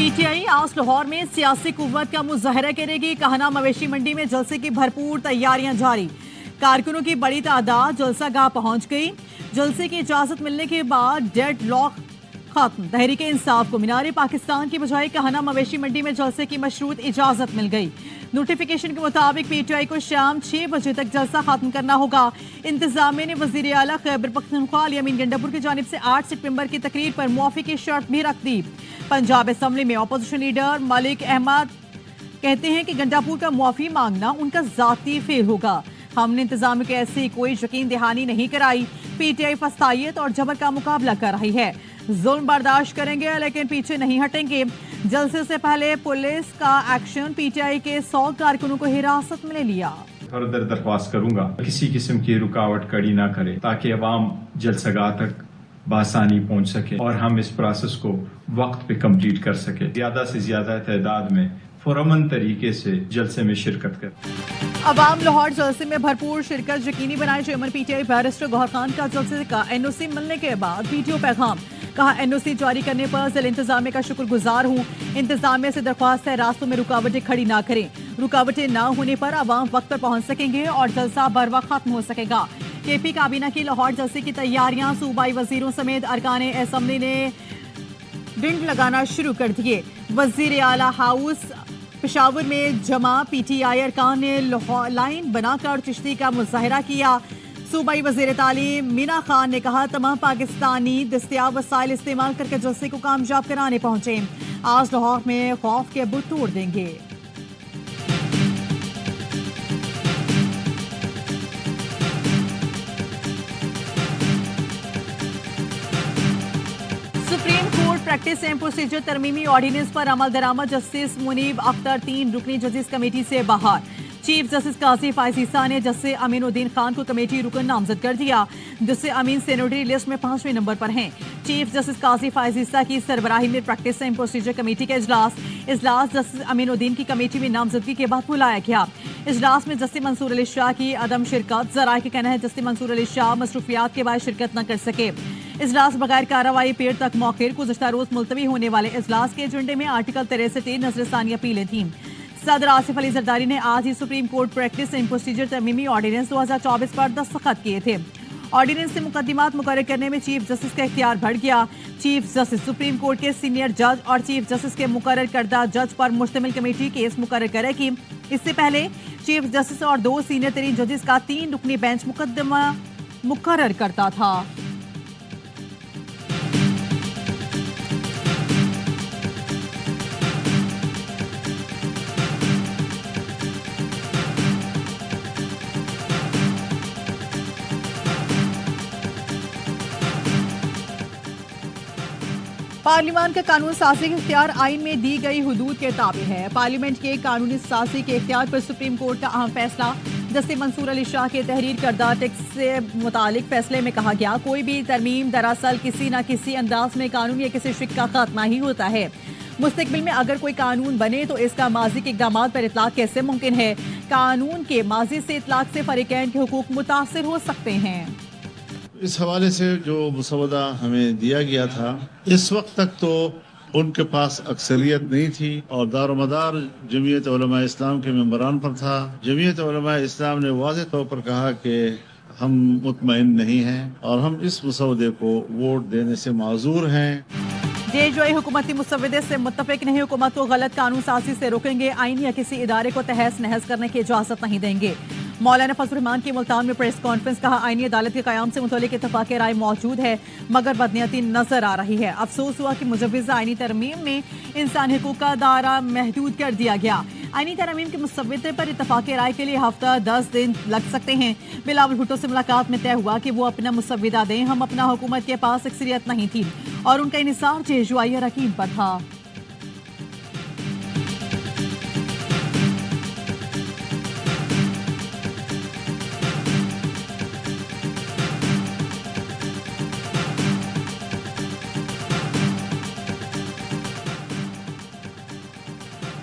PTI आज लाहौर में सियासी कुव्वत का मुजाहरा करेगी। कहना मवेशी मंडी में जलसे की भरपूर तैयारियां जारी। कारकुनों की बड़ी तादाद जलसा गाह पहुंच गई। जलसे की इजाजत मिलने के बाद डेड लॉक खत्म। तहरीक इंसाफ को मीनार पाकिस्तान की बजाय कहना मवेशी मंडी में जलसे की मशरूत इजाजत मिल गई। नोटिफिकेशन के मुताबिक पीटीआई को शाम 6 बजे तक जलसा खत्म करना होगा। इंतजामिया ने वजीर आला खैबर पख्तूनख्वा अली अमीन गंडापुर की जानिब से 8 सितंबर की तकरीर पर मुआफी की शर्त भी रख दी। पंजाब असम्बली में अपोजिशन लीडर मलिक अहमद कहते हैं कि गंडापुर का मुआफी मांगना उनका जाती फेल होगा। हमने इंतजाम के ऐसी कोई यकीन दहानी नहीं कराई। पीटीआई फस्तायत और जबर का मुकाबला कर रही है। जुल्म बर्दाश्त करेंगे लेकिन पीछे नहीं हटेंगे। जलसे से पहले पुलिस का एक्शन। पीटीआई के 100 कारकुनों को हिरासत में ले लिया। फर्दर दरख्वास्त करूंगा किसी किस्म की रुकावट खड़ी ना करे ताकि अवाम जलसगाह तक बासानी पहुंच सके और हम इस प्रोसेस को वक्त पे कंप्लीट कर सके। ज्यादा से ज्यादा तादाद में फुरमन तरीके से जलसे में शिरकत कर। अवाम लाहौर जलसे में भरपूर शिरकत यकीनी बनाए। Chairman PTI barrister Gohar Khan का जलसे का एनओसी मिलने के बाद वीडियो पैगाम। कहा एनओसी जारी करने पर जिला इंतजामिया का शुक्रगुजार हूँ। इंतजामिया से दरख्वास्त है रास्तों में रुकावटें खड़ी ना करें। रुकावटें ना होने पर अवाम वक्त पर पहुंच सकेंगे और जलसा बर वक्त खत्म हो सकेगा। केपी काबीना की लाहौर जलसे की तैयारियां। सूबाई वजीरों समेत अरकान असम्बली ने डिंड लगाना शुरू कर दिए। वजीर आला हाउस पेशावर में जमा पीटीआई अरकान ने लाइन बनाकर चिश्ती का मुजाहरा किया। सूबाई वजीर तालीम मीना खान ने कहा तमाम पाकिस्तानी दस्तियाब वसाइल इस्तेमाल करके जलसे को कामयाब कराने पहुंचे। आज लाहौर में खौफ के बुत तोड़ देंगे। Supreme court practice and procedure तरमीमी ऑर्डिनेंस पर अमल दरामद। जस्टिस मुनीब अख्तर 3 रुकनी जजेस कमेटी से बाहर। चीफ जस्टिस काजी फायज ईसा ने जस्टिस अमीनुद्दीन खान को कमेटी रुकन नामजद कर दिया। जस्टिस अमीन सेनेटरी लिस्ट में 5वें नंबर पर हैं। चीफ जस्टिस काजी फायज ईसा की सरबराही में प्रैक्टिस एंड प्रोसीजर कमेटी का इजलास जस्टिस अमीनुद्दीन की कमेटी में नामजदगी के बाद बुलाया गया। इजलास में जस्टिस मंसूर अली शाह की अदम शिरकत। जराये का कहना है जस्टिस मंसूर अली शाह मसरूफियात के बाद शिरकत न कर सके। इजलास बगैर कार्रवाई पेड़ तक मौखिर। गुज़श्ता रोज मुलतवी होने वाले इजलास के एजेंडे में आर्टिकल 63 नजरसानी अपीलें थीं। सदर आसिफ अली जरदारी ने आज ही supreme court practice and procedure तरमीमी ऑर्डिनेंस 2024 पर दस्तखत किए थे। ऑर्डिनेंस से मुकदमात मुकर्रर करने में चीफ जस्टिस का इख्तियार बढ़ गया। चीफ जस्टिस सुप्रीम कोर्ट के सीनियर जज और चीफ जस्टिस के मुकर्रर करदा जज पर मुश्तमिल कमेटी केस मुकर्रर करेगी। इससे पहले चीफ जस्टिस और 2 सीनियर तरीन जजेस का 3 रुकनी बेंच मुकदमा मुकर्रर करता था। पार्लियामेंट का कानून साजी के इख्तियार आइन में दी गई हुदूद के ताबे है। पार्लियामेंट के कानूनी साजी के इख्तियार पर सुप्रीम कोर्ट का अहम फैसला। जस्टिस मंसूर अली शाह के तहरीर करदा टेक्स्ट से मुतालिक फैसले में कहा गया कोई भी तरमीम दरअसल किसी न किसी अंदाज में कानून या किसी शिक का खात्मा ही होता है। मुस्तकबिल में अगर कोई कानून बने तो इसका माजी के इक़दामात पर इतलाक कैसे मुमकिन है। कानून के माजी से इतलाक से फरीकैन के हुकूक मुतासिर हो सकते हैं। इस हवाले से जो मुसवदा हमें दिया गया था इस वक्त तक तो उनके पास अक्सरियत नहीं थी और दारोमदार जमीयत उलमा इस्लाम के मेंबरान पर था। जमीयत उलमा इस्लाम ने वाज़ेह तौर पर कहा कि हम मुतमईन नहीं हैं और हम इस मुसवदे को वोट देने से माजूर हैं। जेजुआई हुकूमती मुसवदे से मुत्तफिक नहीं। हुकूमत को गलत कानून साजी से रोकेंगे। आइन या किसी इदारे को तहस नहस करने की इजाजत नहीं देंगे। मौलाना फजल रहमान की मुल्तान में प्रेस कॉन्फ्रेंस। कहा आईनी अदालत के कयाम से मुतल्लिक इत्तफाक राय मौजूद है मगर बदनीयती नजर आ रही है। अफसोस हुआ कि मुजव्वज़ा आईनी तरमीम में इंसान हुकूक का दायरा महदूद कर दिया गया। आईनी तरमीम के मुसवदे पर इत्तफाक राय के लिए हफ्ता 10 दिन लग सकते हैं। बिलावल भुट्टो से मुलाकात में तय हुआ कि वो अपना मुसवदा दें। हम अपना हुकूमत के पास अक्सरियत नहीं थी और उनका इन्हिसार जेजुआई अरकान पर था।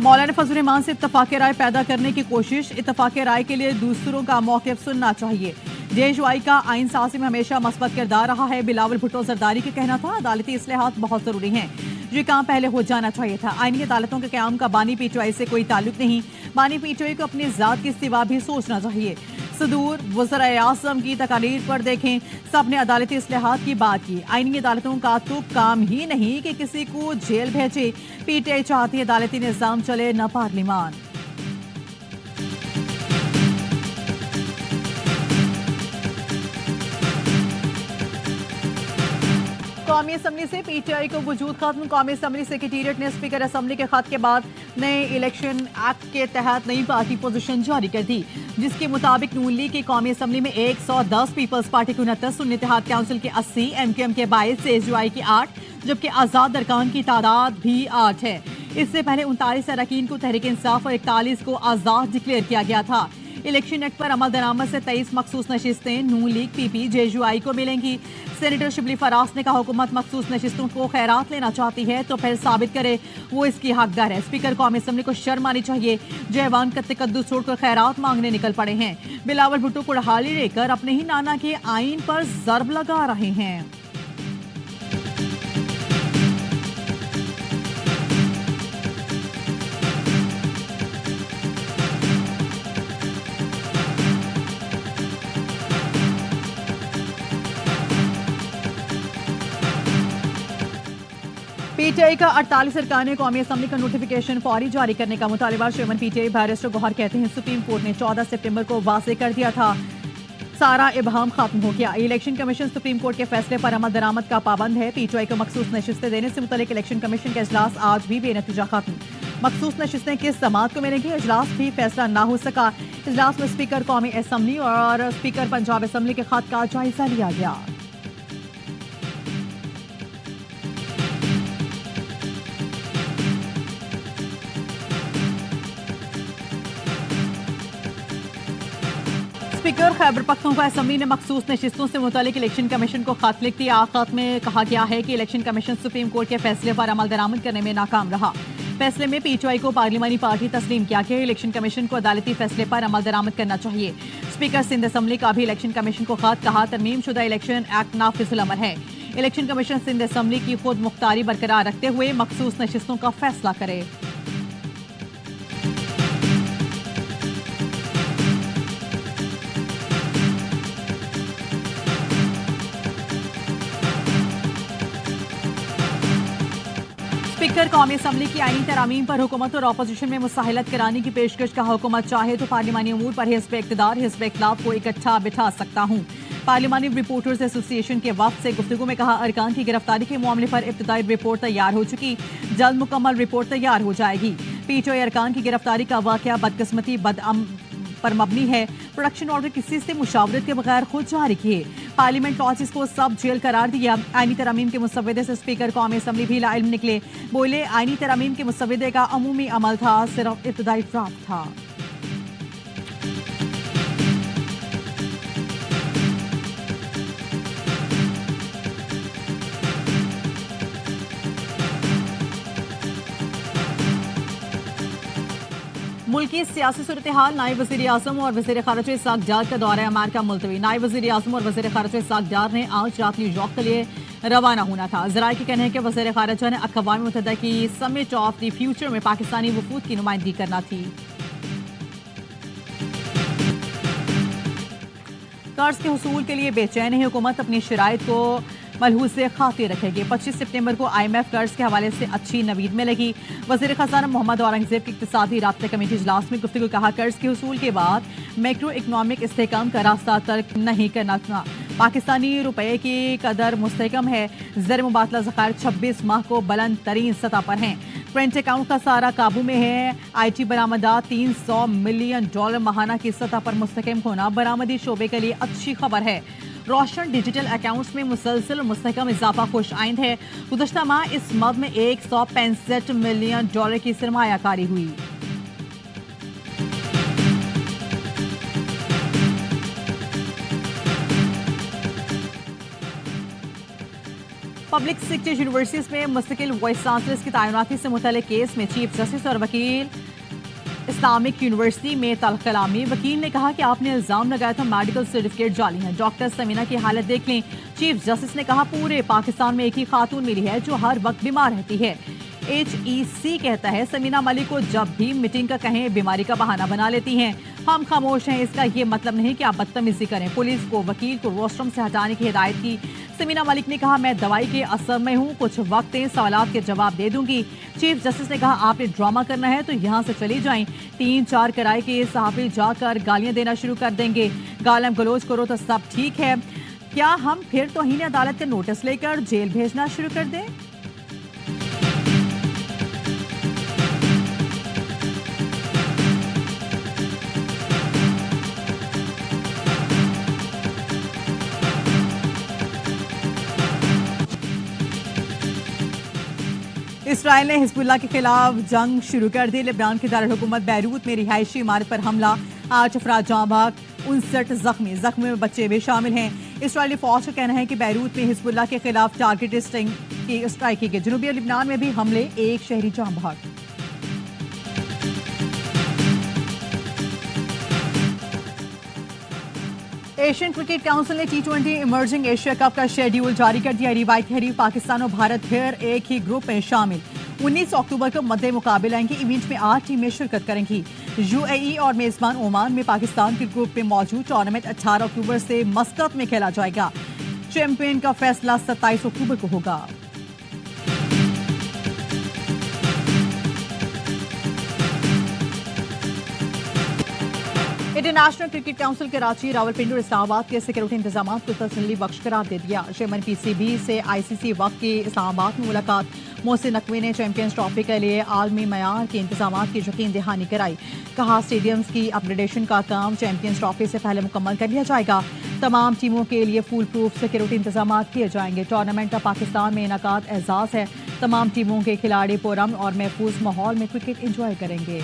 मौलाना फजल रहमान से इत्तफाक राय पैदा करने की कोशिश। इत्तफाक राय के लिए दूसरों का मौक़िफ़ सुनना चाहिए। जेजुआई का आइन साज़ी में हमेशा मस्बत किरदार रहा है। बिलावल भुट्टो जरदारी का कहना था अदालती इस्लाहात बहुत जरूरी हैं। ये काम पहले हो जाना चाहिए था। आईनी अदालतों के क़याम का बानी पीटीआई से कोई ताल्लुक नहीं। बानी पीटीआई को अपनी ज़ात के सिवा भी सोचना चाहिए। सदूर वज़ीर-ए-आज़म की तकारीर पर देखें, सबने अदालती इस्लाहात की बात की। आईनी अदालतों का तो काम ही नहीं कि किसी को जेल भेजे। पीटीआई चाहती है अदालती निज़ाम चले, न पार्लिमान। कौमी असम्बली से पीटीआई को वजूद खत्म। कौमी असम्बली सेक्रेटेरिएट ने स्पीकर असम्बली के खत के बाद नए इलेक्शन एक्ट के तहत नई पार्टी पोजीशन जारी कर दी, जिसके मुताबिक नून लीग की कौमी असम्बली में 110, पीपल्स पार्टी के 29, सुन्नी इत्तेहाद काउंसिल के 80, एमकेएम के 22, एसयूआई की 8, जबकि आजाद अरकान की तादाद भी 8 है। इससे पहले 39 अरकान को तहरीक इंसाफ और 41 को आजाद डिक्लेयर किया गया था। इलेक्शन एक्ट पर अमल दरामद से 23 मखसूस नशिस्तें नून लीग, पीपी, जेयूआई को मिलेंगी। सेनेटर शिबली फराज ने कहा, हुकूमत मखसूस नशिस्तों को खैरात लेना चाहती है तो फिर साबित करे वो इसकी हकदार है। स्पीकर कौमी असम्बली को शर्म आनी चाहिए जो ऐवान का तकद्दुस छोड़कर खैरात मांगने निकल पड़े हैं। बिलावल भुट्टो कुड़हाली लेकर अपने ही नाना के आइन पर जर्ब लगा रहे हैं। पीटीआई का 48 अरकान कौमी असम्बली का नोटिफिकेशन फौरी जारी करने का मुतालबा। चेयरमैन पीटीआई बैरिस्टर गौहर कहते हैं, सुप्रीम कोर्ट ने 14 सितंबर को वाज़ेह कर दिया था, सारा इबहम खत्म हो गया। इलेक्शन कमीशन सुप्रीम कोर्ट के फैसले पर अमल दरामद का पाबंद है। पीटीआई को मखसूस नशिस्तें देने से मुतल्लिक इलेक्शन कमीशन का इजलास आज भी बेनतीजा खत्म। मखसूस नशिस्तें किस जमात को मिलेंगी, इजलास भी फैसला ना हो सका। इजलास में स्पीकर कौमी असम्बली और स्पीकर पंजाब असम्बली के खत का जायजा लिया गया। स्पीकर खैबर पख्तूनख्वा असम्बली ने मखसूस नशिस्तों से मुतालिक इलेक्शन कमीशन को खत लिख दिया। खत में कहा गया है कि इलेक्शन कमीशन सुप्रीम कोर्ट के फैसले पर अमल दरामद करने में नाकाम रहा। फैसले में पीटीआई को पार्लिमानी पार्टी तस्लीम किया कि इलेक्शन कमीशन को अदालती फैसले पर अमल दरामद करना चाहिए। स्पीकर सिंध असम्बली का भी इलेक्शन कमीशन को खत, कहा तरमीम शुदा इलेक्शन एक्ट नाफिजुल अमल है। इलेक्शन कमीशन सिंध असम्बली की खुद मुख्तारी बरकरार रखते हुए मखसूस नशिस्तों का फैसला करे। स्पीकर कौमी असम्बली की आईनी तरामीम पर हुकूमत और अपोजिशन में मुसाहिलत कराने की पेशकश का, हुकूमत चाहे तो पार्लिमानी अमूर पर हिस्ब इक़्तिदार, हिस्ब इख्तिलाफ को इकट्ठा बिठा सकता हूँ। पार्लिमानी रिपोर्टर्स एसोसिएशन के वफ्द से गुफ्तगू में कहा, अरकान की गिरफ्तारी के मामले पर इब्तदाई रिपोर्ट तैयार हो चुकी, जल्द मुकम्मल रिपोर्ट तैयार हो जाएगी। पीटीआई अरकान की गिरफ्तारी का वाक़या बदकिस्मती पर मबनी है। प्रोडक्शन ऑर्डर किसी से मुशावरत के बगैर खुद जारी किए। पार्लियामेंट लॉजिस को सब जेल करार दिया। आईनी तरामीम के मुसव्वदे से स्पीकर कौमी असम्बली भी लाइल्म निकले। बोले, आईनी तरामीम के मुसव्वदे का अमूमी अमल था, सिर्फ इब्तदाई ड्राफ्ट था। मुल्क की सियासी सूरत हाल, नायब वज़ीर आज़म और वज़ीर ख़ारिजा इस्हाक़ डार का दौरा अमेरिका मुलतवी। नायब वज़ीर आज़म और वज़ीर ख़ारिजा इस्हाक़ डार ने आज रात न्यूयॉर्क के लिए रवाना होना था। ज़राए के कहने हैं कि वज़ीर ख़ारिजा ने अक़वाम मुत्तहिदा की समिट ऑफ द फ्यूचर में पाकिस्तानी वफूद की नुमाइंदगी करना थी। कर्ज के हुसूल के लिए बेचैन है, हुकूमत अपनी शराइत को मलहूज से खातिर रखेगी। 25 सितंबर को IMF कर्ज के हवाले से अच्छी नवीद मिलेगी। वज़ीर ख़ज़ाना मोहम्मद औरंगज़ेब की इक़्तिसादी राब्ता कमेटी इजलास में गुफ्तगू, कहा कर्ज के हुसूल के बाद मैक्रो इकनॉमिक इस्तेहकाम का रास्ता तर्क नहीं करना था। पाकिस्तानी रुपये की कदर मुस्तहकम है। ज़र मुबादला ज़खायर 26 माह को बुलंद तरीन सतह पर हैं। करेंट अकाउंट का सारा काबू में है। IT बरामदात $300 मिलियन माहाना की सतह पर मुस्तहकम होना बरामदी शोबे के लिए अच्छी खबर है। रोशन डिजिटल अकाउंट्स में मुसलसल और मुस्तहकम इजाफा खुश आइंद है। गुज़श्ता माह इस मद में $165 मिलियन की सरमायाकारी हुई। पब्लिक सेक्टर यूनिवर्सिटीज में मुस्तकिल वाइस चांसलर्स की तैनाती से मुतल्लिक केस में चीफ जस्टिस और वकील इस्लामिक यूनिवर्सिटी में तल्ख कलामी। वकील ने कहा कि आपने इल्जाम लगाया था मेडिकल सर्टिफिकेट जाली है। डॉक्टर समीना की हालत देख लें। चीफ जस्टिस ने कहा पूरे पाकिस्तान में एक ही खातून मिली है जो हर वक्त बीमार रहती है। HEC कहता है समीना मलिक को जब भी मीटिंग का कहें बीमारी का बहाना बना लेती हैं। हम खामोश हैं, इसका ये मतलब नहीं कि आप बदतमीजी करें। पुलिस को वकील को रोस्ट्रम से हटाने की हिदायत की। समीना मलिक ने कहा मैं दवाई के असर में हूँ, कुछ वक्त दें, सवालात के जवाब दे दूंगी। चीफ जस्टिस ने कहा आपने ड्रामा करना है तो यहाँ से चली जाएं। 3-4 किराए के सहाफी जाकर गालियां देना शुरू कर देंगे। गालम गलोच करो तो सब ठीक है, क्या हम फिर तौहीन अदालत का नोटिस लेकर जेल भेजना शुरू कर दें? इसराइल ने हिजबुल्लाह के खिलाफ जंग शुरू कर दी। लेबनान की दारुल हुकूमत बैरूत में रिहायशी इमारत पर हमला, 8 अफराद जाँ भाग, 59 जख्मी। जख्मी में बच्चे भी शामिल हैं। इसराइली फौज का कहना है कि बैरूत में हिजबुल्लाह के खिलाफ टारगेट स्ट्राइक की गई। जनूबी लेबनान में भी हमले, 1 शहरी जाँ भाग। एशियन क्रिकेट काउंसिल ने T20 इमर्जिंग एशिया कप का शेड्यूल जारी कर दिया। रिवायती हरीफ पाकिस्तान और भारत फिर एक ही ग्रुप में शामिल। 19 अक्टूबर को मद्दे मुकाबले आएंगे। इवेंट में 8 टीमें शिरकत करेंगी। UAE और मेजबान ओमान में पाकिस्तान के ग्रुप में मौजूद। टूर्नामेंट 18 अक्टूबर से मस्कत में खेला जाएगा। चैंपियन का फैसला 27 अक्टूबर को होगा। International cricket council Karachi, Rawalpindi और इस्लामाबाद के सिक्योरिटी इंतजाम को तसल्ली बख्श करार दे दिया। चेयरमैन PCB से ICC वक्त की इस्लामाबाद में मुलाकात। मोहसिन नकवी ने चैंपियंस ट्रॉफी के लिए आलमी मयार के इंतजाम की यकीन दहानी कराई। कहा स्टेडियम्स की अपग्रेडेशन का काम चैंपियंस ट्रॉफी से पहले मुकम्मल कर लिया जाएगा। तमाम टीमों के लिए फुल प्रूफ सिक्योरिटी इंतजाम किए जाएंगे। टूर्नामेंट का पाकिस्तान में इनाकात एजाज है। तमाम टीमों के खिलाड़ी पुरअमन और महफूज माहौल में क्रिकेट एंजॉय करेंगे।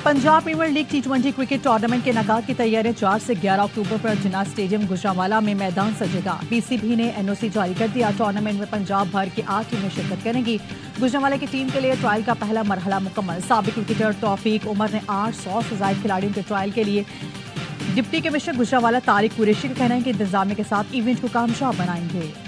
Punjab Premier League T20 cricket tournament के इनेकाद की तैयारियां 4 से 11 अक्टूबर पर जिन्ना स्टेडियम गुजरांवाला में मैदान सजेगा। PCB ने NOC जारी कर दिया। टूर्नामेंट में पंजाब भर की 8 टीमें शिरकत करेंगी। गुजरांवाला की टीम के लिए ट्रायल का पहला मरहला मुकम्मल। साबिक क्रिकेटर तौफीक उमर ने 800 से ज्यादा खिलाड़ियों के ट्रायल के लिए डिप्टी कमिश्नर गुजरांवाला तारिक कुरैशी का कहना है कि इंतजामिया के साथ इवेंट को कामयाब बनाएंगे।